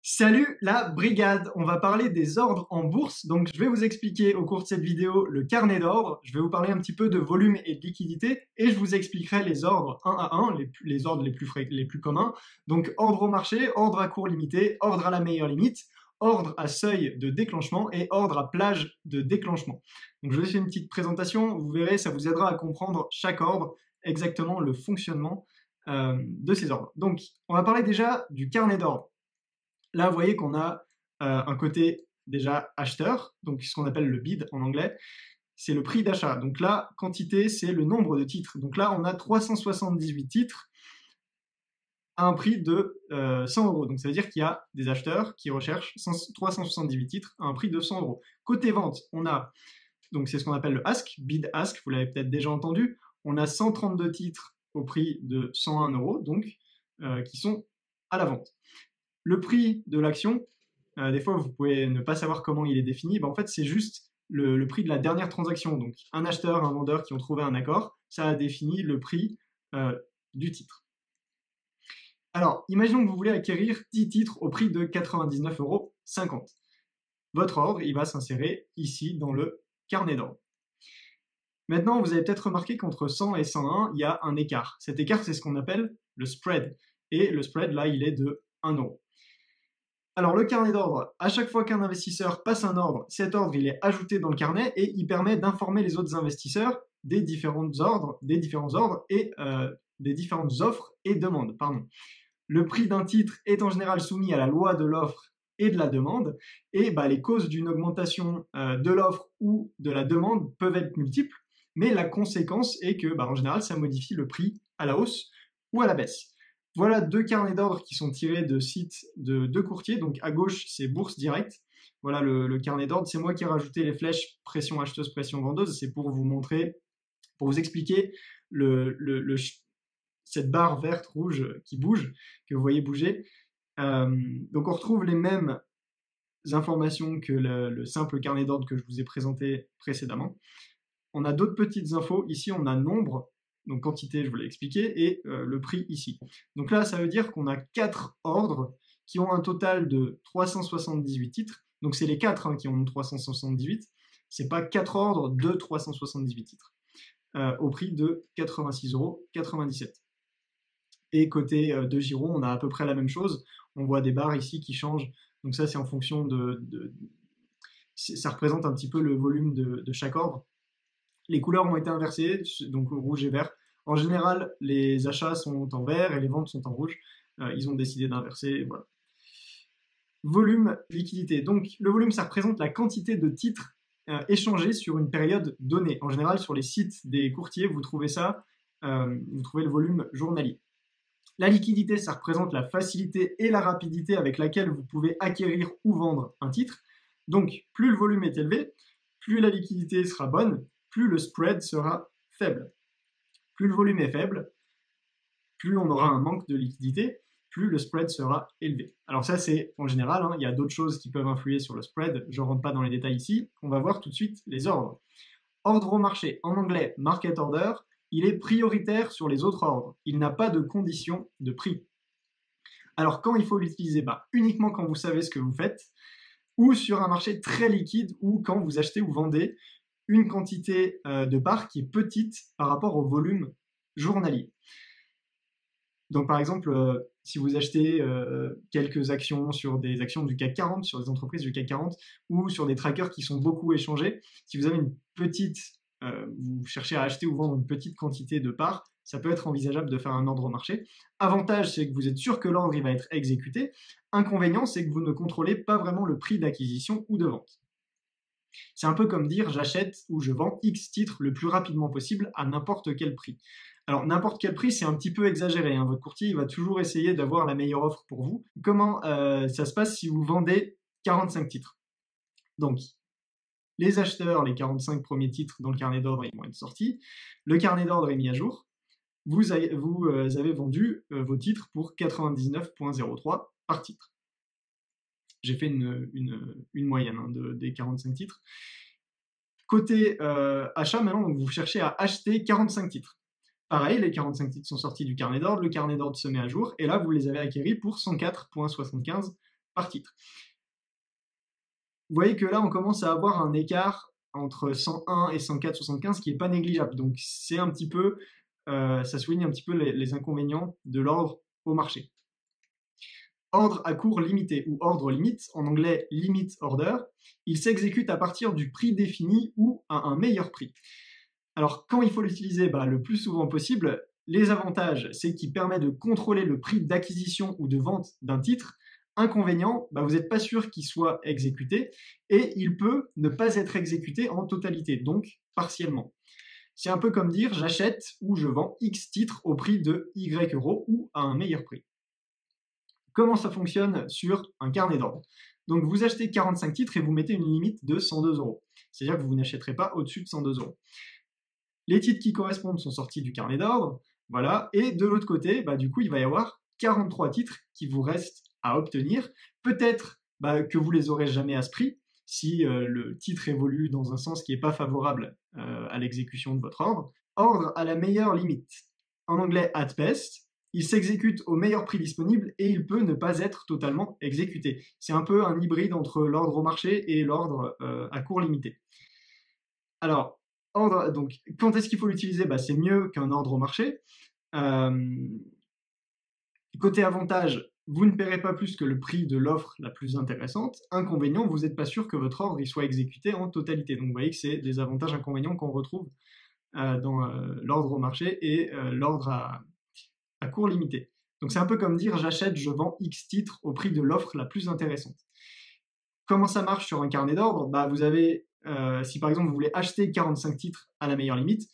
Salut la brigade, on va parler des ordres en bourse. Donc je vais vous expliquer au cours de cette vidéo le carnet d'ordre, je vais vous parler un petit peu de volume et de liquidité et je vous expliquerai les ordres un à un, les ordres les plus communs. Donc ordre au marché, ordre à court limité, ordre à la meilleure limite, ordre à seuil de déclenchement et ordre à plage de déclenchement. Donc je vais faire une petite présentation, vous verrez, ça vous aidera à comprendre chaque ordre, exactement le fonctionnement de ces ordres. Donc on va parler déjà du carnet d'ordre. Là, vous voyez qu'on a un côté déjà acheteur, donc ce qu'on appelle le bid en anglais, c'est le prix d'achat. Donc là, quantité, c'est le nombre de titres. Donc là, on a 378 titres à un prix de 100 euros. Donc ça veut dire qu'il y a des acheteurs qui recherchent 378 titres à un prix de 100 euros. Côté vente, on a, donc c'est ce qu'on appelle le ask, bid ask, vous l'avez peut-être déjà entendu, on a 132 titres au prix de 101 euros, donc qui sont à la vente. Le prix de l'action, des fois vous pouvez ne pas savoir comment il est défini, en fait c'est juste le prix de la dernière transaction. Donc un acheteur, un vendeur qui ont trouvé un accord, ça a défini le prix du titre. Alors, imaginons que vous voulez acquérir 10 titres au prix de 99,50 euros. Votre ordre, il va s'insérer ici dans le carnet d'ordre. Maintenant, vous avez peut-être remarqué qu'entre 100 et 101, il y a un écart. Cet écart, c'est ce qu'on appelle le spread. Et le spread, là, il est de 1 euro. Alors le carnet d'ordre, à chaque fois qu'un investisseur passe un ordre, cet ordre il est ajouté dans le carnet et il permet d'informer les autres investisseurs des différents ordres et des différentes offres et demandes. Le prix d'un titre est en général soumis à la loi de l'offre et de la demande et les causes d'une augmentation de l'offre ou de la demande peuvent être multiples, mais la conséquence est que en général ça modifie le prix à la hausse ou à la baisse. Voilà deux carnets d'ordre qui sont tirés de sites de deux courtiers. Donc à gauche, c'est Bourse Direct. Voilà le carnet d'ordre. C'est moi qui ai rajouté les flèches pression acheteuse, pression vendeuse. C'est pour vous montrer, pour vous expliquer cette barre verte, rouge qui bouge, que vous voyez bouger. Donc on retrouve les mêmes informations que le simple carnet d'ordre que je vous ai présenté précédemment. On a d'autres petites infos. Ici, on a nombre. Donc quantité, je vous l'ai expliqué, et le prix ici. Donc là, ça veut dire qu'on a 4 ordres qui ont un total de 378 titres. Donc c'est les 4 qui ont 378. C'est pas 4 ordres de 378 titres. Au prix de 86,97 euros. Et côté de Giro, on a à peu près la même chose. On voit des barres ici qui changent. Donc ça, c'est en fonction ça représente un petit peu le volume de chaque ordre. Les couleurs ont été inversées, donc rouge et vert. En général, les achats sont en vert et les ventes sont en rouge. Ils ont décidé d'inverser, voilà. Volume, liquidité. Donc le volume, ça représente la quantité de titres échangés sur une période donnée. En général, sur les sites des courtiers, vous trouvez ça, vous trouvez le volume journalier. La liquidité, ça représente la facilité et la rapidité avec laquelle vous pouvez acquérir ou vendre un titre. Donc plus le volume est élevé, plus la liquidité sera bonne, plus le spread sera faible. Plus le volume est faible, plus on aura un manque de liquidité, plus le spread sera élevé. Alors ça, c'est en général, il y a d'autres choses qui peuvent influer sur le spread, je ne rentre pas dans les détails ici, on va voir tout de suite les ordres. Ordre au marché, en anglais, market order, il est prioritaire sur les autres ordres, il n'a pas de condition de prix. Alors quand il faut l'utiliser, uniquement quand vous savez ce que vous faites, ou sur un marché très liquide, ou quand vous achetez ou vendez une quantité de parts qui est petite par rapport au volume journalier. Donc par exemple, si vous achetez quelques actions sur des actions du CAC 40, sur des entreprises du CAC 40, ou sur des trackers qui sont beaucoup échangés, si vous avez vous cherchez à acheter ou vendre une petite quantité de parts, ça peut être envisageable de faire un ordre au marché. Avantage, c'est que vous êtes sûr que l'ordre va être exécuté. Inconvénient, c'est que vous ne contrôlez pas vraiment le prix d'acquisition ou de vente. C'est un peu comme dire j'achète ou je vends X titres le plus rapidement possible à n'importe quel prix. Alors n'importe quel prix, c'est un petit peu exagéré. Votre courtier il va toujours essayer d'avoir la meilleure offre pour vous. Comment ça se passe si vous vendez 45 titres? Donc les acheteurs, les 45 premiers titres dans le carnet d'ordre, ils vont être sortis. Le carnet d'ordre est mis à jour. Vous avez vendu vos titres pour 99,03 par titre. J'ai fait une moyenne des 45 titres. Côté achat, maintenant, vous cherchez à acheter 45 titres. Pareil, les 45 titres sont sortis du carnet d'ordre, le carnet d'ordre se met à jour, et là, vous les avez acquéris pour 104,75 par titre. Vous voyez que là, on commence à avoir un écart entre 101 et 104,75 qui n'est pas négligeable. Donc, c'est un petit peu, ça souligne un petit peu les inconvénients de l'ordre au marché. Ordre à cours limité ou ordre limite, en anglais limit order, il s'exécute à partir du prix défini ou à un meilleur prix. Alors, quand il faut l'utiliser? Le plus souvent possible. Les avantages, c'est qu'il permet de contrôler le prix d'acquisition ou de vente d'un titre. Inconvénient, vous n'êtes pas sûr qu'il soit exécuté et il peut ne pas être exécuté en totalité, donc partiellement. C'est un peu comme dire j'achète ou je vends X titres au prix de Y euros ou à un meilleur prix. Comment ça fonctionne sur un carnet d'ordre? Donc vous achetez 45 titres et vous mettez une limite de 102 euros. C'est-à-dire que vous n'achèterez pas au-dessus de 102 euros. Les titres qui correspondent sont sortis du carnet d'ordre, voilà, et de l'autre côté, du coup, il va y avoir 43 titres qui vous restent à obtenir. Peut-être que vous les aurez jamais à ce prix, si le titre évolue dans un sens qui n'est pas favorable à l'exécution de votre ordre. Ordre à la meilleure limite. En anglais, at best, il s'exécute au meilleur prix disponible et il peut ne pas être totalement exécuté. C'est un peu un hybride entre l'ordre au marché et l'ordre à cours limité. Alors, donc, quand est-ce qu'il faut l'utiliser? C'est mieux qu'un ordre au marché. Côté avantage, vous ne paierez pas plus que le prix de l'offre la plus intéressante. Inconvénient, vous n'êtes pas sûr que votre ordre il soit exécuté en totalité. Donc vous voyez que c'est des avantages inconvénients qu'on retrouve dans l'ordre au marché et l'ordre à cours limité. Donc c'est un peu comme dire j'achète, je vends X titres au prix de l'offre la plus intéressante. Comment ça marche sur un carnet d'ordre? Vous avez, si par exemple vous voulez acheter 45 titres à la meilleure limite,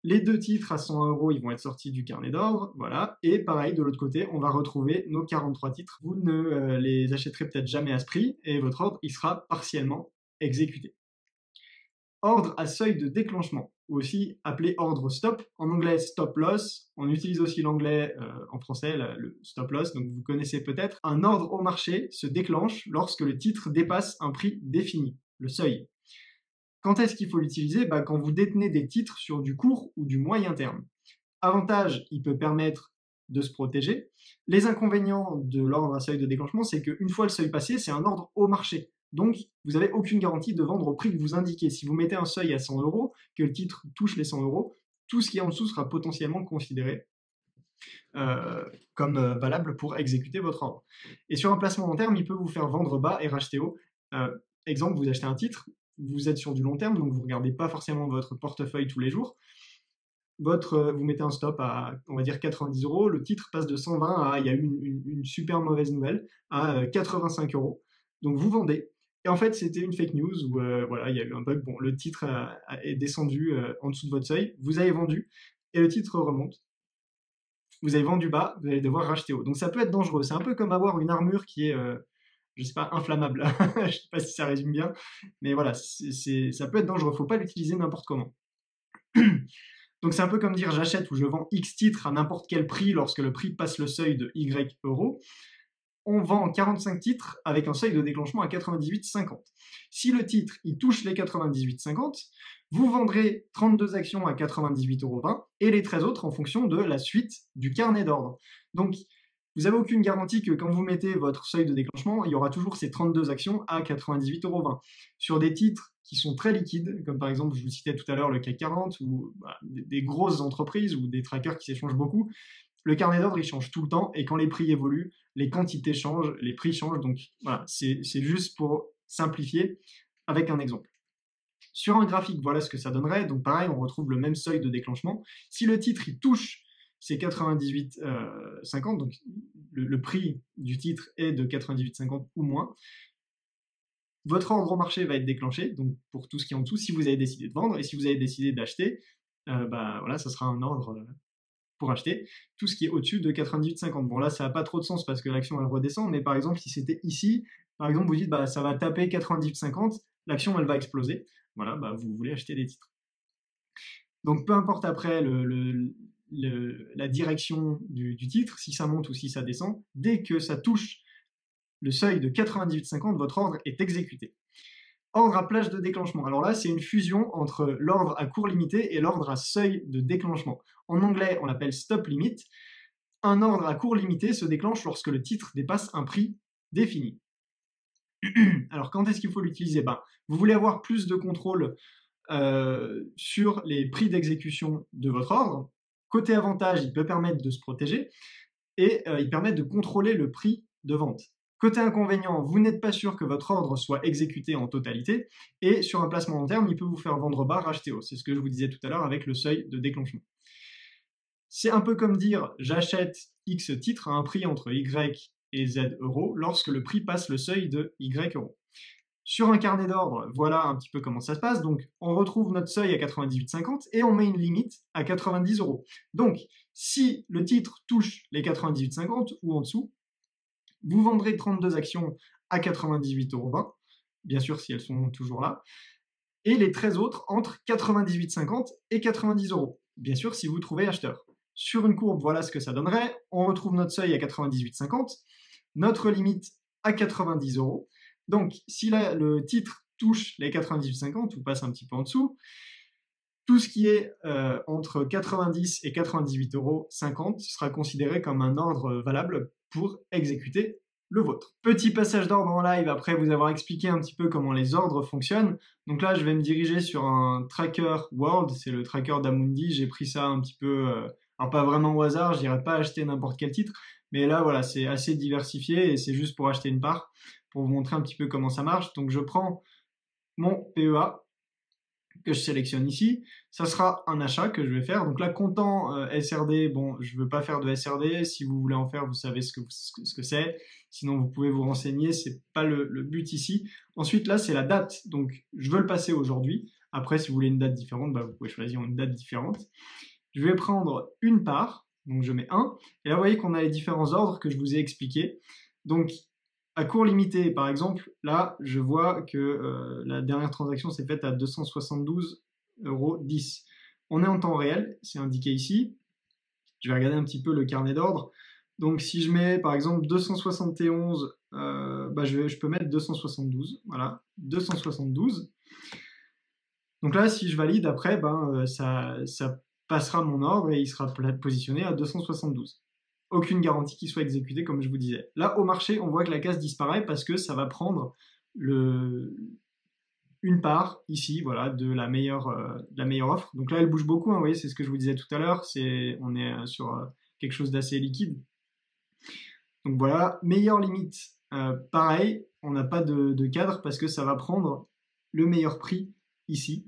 les 2 titres à 100 euros, ils vont être sortis du carnet d'ordre, voilà. Et pareil, de l'autre côté, on va retrouver nos 43 titres. Vous ne les achèterez peut-être jamais à ce prix, et votre ordre, il sera partiellement exécuté. Ordre à seuil de déclenchement, ou aussi appelé ordre stop, en anglais stop loss. On utilise aussi l'anglais en français, le stop loss, donc vous connaissez peut-être. Un ordre au marché se déclenche lorsque le titre dépasse un prix défini, le seuil. Quand est-ce qu'il faut l'utiliser? Quand vous détenez des titres sur du court ou du moyen terme. Avantage, il peut permettre de se protéger. Les inconvénients de l'ordre à seuil de déclenchement, c'est qu'une fois le seuil passé, c'est un ordre au marché. Donc, vous n'avez aucune garantie de vendre au prix que vous indiquez. Si vous mettez un seuil à 100 euros, que le titre touche les 100 euros, tout ce qui est en dessous sera potentiellement considéré comme valable pour exécuter votre ordre. Et sur un placement long terme, il peut vous faire vendre bas et racheter haut. Exemple, vous achetez un titre, vous êtes sur du long terme, donc vous ne regardez pas forcément votre portefeuille tous les jours. Vous mettez un stop à, on va dire, 90 euros, le titre passe de 120 à, il y a eu une super mauvaise nouvelle, à 85 euros. Donc vous vendez. Et en fait, c'était une fake news où voilà, il y a eu un bug. Bon, le titre est descendu en dessous de votre seuil, vous avez vendu, et le titre remonte. Vous avez vendu bas, vous allez devoir racheter haut. Donc ça peut être dangereux. C'est un peu comme avoir une armure qui est je sais pas, inflammable. Je sais pas si ça résume bien, mais voilà, ça peut être dangereux. Faut pas l'utiliser n'importe comment. Donc c'est un peu comme dire j'achète ou je vends X titres à n'importe quel prix lorsque le prix passe le seuil de Y euros. On vend 45 titres avec un seuil de déclenchement à 98,50. Si le titre il touche les 98,50, vous vendrez 32 actions à 98,20 euros et les 13 autres en fonction de la suite du carnet d'ordre. Donc vous n'avez aucune garantie que quand vous mettez votre seuil de déclenchement, il y aura toujours ces 32 actions à 98,20 euros. Sur des titres qui sont très liquides, comme par exemple, je vous citais tout à l'heure le CAC 40, ou des grosses entreprises, ou des trackers qui s'échangent beaucoup, le carnet d'ordre, il change tout le temps, et quand les prix évoluent, les quantités changent, les prix changent, donc voilà, c'est juste pour simplifier avec un exemple. Sur un graphique, voilà ce que ça donnerait, donc pareil, on retrouve le même seuil de déclenchement. Si le titre, il touche c'est 98,50, donc le prix du titre est de 98,50 ou moins. Votre ordre au marché va être déclenché, donc pour tout ce qui est en dessous, si vous avez décidé de vendre, et si vous avez décidé d'acheter, voilà, ça sera un ordre pour acheter. Tout ce qui est au-dessus de 98,50. Bon là, ça n'a pas trop de sens parce que l'action elle redescend, mais par exemple, si c'était ici, par exemple, vous dites ça va taper 98,50, l'action elle va exploser. Voilà, vous voulez acheter des titres. Donc peu importe après la direction du titre, si ça monte ou si ça descend, dès que ça touche le seuil de 98,50, votre ordre est exécuté. Ordre à plage de déclenchement. Alors là, c'est une fusion entre l'ordre à cours limité et l'ordre à seuil de déclenchement. En anglais, on l'appelle stop limit. Un ordre à cours limité se déclenche lorsque le titre dépasse un prix défini. Alors, quand est-ce qu'il faut l'utiliser? Vous voulez avoir plus de contrôle sur les prix d'exécution de votre ordre. Côté avantage, il peut permettre de se protéger et il permet de contrôler le prix de vente. Côté inconvénient, vous n'êtes pas sûr que votre ordre soit exécuté en totalité et sur un placement long terme, il peut vous faire vendre bas, racheter haut. C'est ce que je vous disais tout à l'heure avec le seuil de déclenchement. C'est un peu comme dire j'achète X titres à un prix entre Y et Z euros lorsque le prix passe le seuil de Y euros. Sur un carnet d'ordre, voilà un petit peu comment ça se passe. Donc, on retrouve notre seuil à 98,50 et on met une limite à 90 euros. Donc, si le titre touche les 98,50 ou en dessous, vous vendrez 32 actions à 98,20 €, bien sûr si elles sont toujours là, et les 13 autres entre 98,50 et 90 euros, bien sûr si vous trouvez acheteur. Sur une courbe, voilà ce que ça donnerait. On retrouve notre seuil à 98,50, notre limite à 90 euros. Donc, si le titre touche les 98,50 ou passe un petit peu en dessous, tout ce qui est entre 90 et 98,50 € sera considéré comme un ordre valable pour exécuter le vôtre. Petit passage d'ordre en live après vous avoir expliqué un petit peu comment les ordres fonctionnent. Donc là, je vais me diriger sur un tracker World, c'est le tracker d'Amundi. J'ai pris ça un petit peu, alors pas vraiment au hasard, je n'irai pas acheter n'importe quel titre, mais là voilà, c'est assez diversifié et c'est juste pour acheter une part, pour vous montrer un petit peu comment ça marche. Donc je prends mon PEA que je sélectionne ici, ça sera un achat que je vais faire. Donc là, comptant SRD, bon, je ne veux pas faire de SRD. Si vous voulez en faire, vous savez ce que c'est. Sinon, vous pouvez vous renseigner. C'est pas le but ici. Ensuite, là, c'est la date. Donc, je veux le passer aujourd'hui. Après, si vous voulez une date différente, vous pouvez choisir une date différente. Je vais prendre une part. Donc, je mets 1. Et là, vous voyez qu'on a les différents ordres que je vous ai expliqués. Donc, à cours limité, par exemple, là, je vois que la dernière transaction s'est faite à 272,10 €. On est en temps réel, c'est indiqué ici. Je vais regarder un petit peu le carnet d'ordre. Donc, si je mets, par exemple, 271, je peux mettre 272. Voilà, 272. Donc là, si je valide, après, ça passera mon ordre et il sera positionné à 272. Aucune garantie qu'il soit exécuté, comme je vous disais. Là, au marché, on voit que la case disparaît parce que ça va prendre une part, ici, voilà, de la meilleure offre. Donc là, elle bouge beaucoup, hein, vous voyez, c'est ce que je vous disais tout à l'heure, on est sur quelque chose d'assez liquide. Donc voilà, meilleure limite, pareil, on n'a pas de cadre parce que ça va prendre le meilleur prix ici.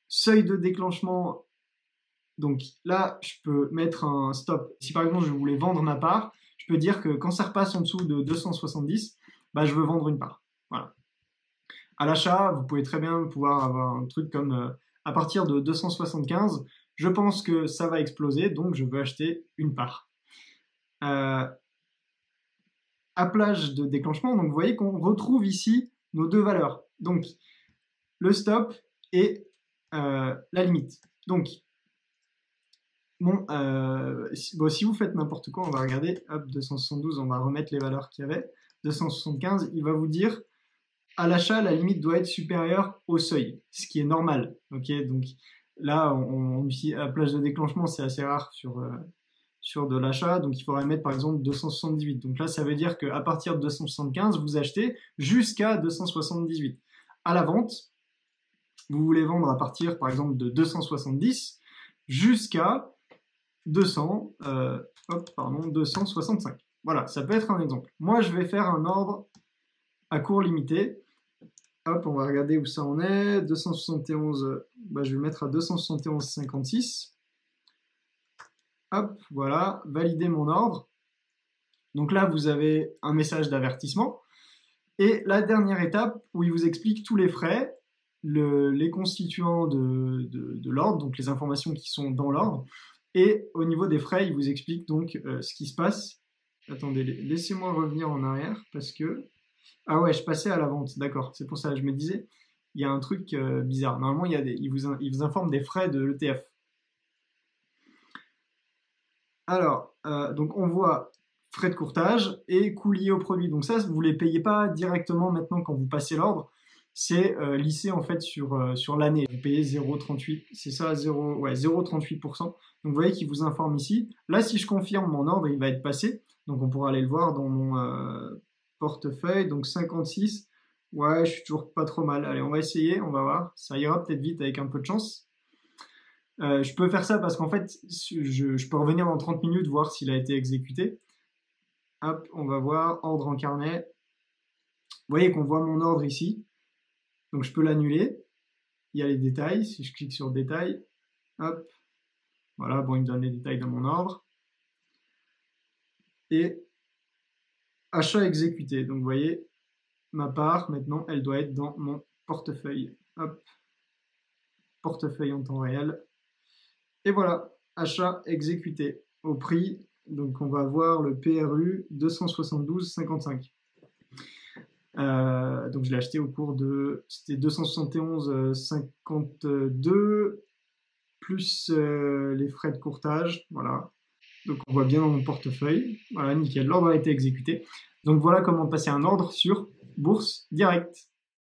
Seuil de déclenchement, donc là, je peux mettre un stop. Si par exemple, je voulais vendre ma part, je peux dire que quand ça repasse en dessous de 270, je veux vendre une part. Voilà. À l'achat, vous pouvez très bien pouvoir avoir un truc comme à partir de 275, je pense que ça va exploser, donc je veux acheter une part. Appelage de déclenchement, donc vous voyez qu'on retrouve ici nos deux valeurs. Donc, le stop et la limite. Donc, si vous faites n'importe quoi, on va regarder, hop, 272, on va remettre les valeurs qu'il y avait. 275, il va vous dire, à l'achat, la limite doit être supérieure au seuil, ce qui est normal. Ok, donc là, à plage de déclenchement, c'est assez rare sur de l'achat, donc il faudrait mettre par exemple 278. Donc là, ça veut dire qu'à partir de 275, vous achetez jusqu'à 278. À la vente, vous voulez vendre à partir par exemple de 270 jusqu'à 265. Voilà, ça peut être un exemple. Moi, je vais faire un ordre à court limité. Hop, on va regarder où ça en est. 271, je vais mettre à 271,56. Hop, voilà, valider mon ordre. Donc là, vous avez un message d'avertissement. Et la dernière étape où il vous explique tous les frais, les constituants de l'ordre, donc les informations qui sont dans l'ordre. Et au niveau des frais, il vous explique donc ce qui se passe. Attendez, laissez-moi revenir en arrière parce que... Ah ouais, je passais à la vente, d'accord. C'est pour ça que je me disais, il y a un truc bizarre. Normalement, il vous informe des frais de l'ETF. Alors, donc on voit frais de courtage et coûts liés au produit. Donc ça, vous ne les payez pas directement maintenant quand vous passez l'ordre. C'est lissé en fait sur l'année. Vous payez 0,38, c'est ça, 0,38%. Donc vous voyez qu'il vous informe ici. Là, si je confirme mon ordre, il va être passé. Donc on pourra aller le voir dans mon portefeuille, donc 56. Ouais, je suis toujours pas trop mal. Allez, on va essayer, on va voir. Ça ira peut-être vite avec un peu de chance. Je peux faire ça parce qu'en fait, je peux revenir dans 30 minutes voir s'il a été exécuté. Hop, on va voir, ordre en carnet. Vous voyez qu'on voit mon ordre ici. Donc je peux l'annuler. Il y a les détails. Si je clique sur détails, hop, voilà, bon, il me donne les détails de mon ordre. Et achat exécuté. Donc vous voyez, ma part, maintenant, elle doit être dans mon portefeuille. Hop, portefeuille en temps réel. Et voilà, achat exécuté au prix. Donc on va voir le PRU 272,55. Donc je l'ai acheté au cours de, c'était 271,52 plus les frais de courtage, voilà. Donc on voit bien dans mon portefeuille, voilà, nickel, l'ordre a été exécuté. Donc voilà comment passer un ordre sur Bourse Direct.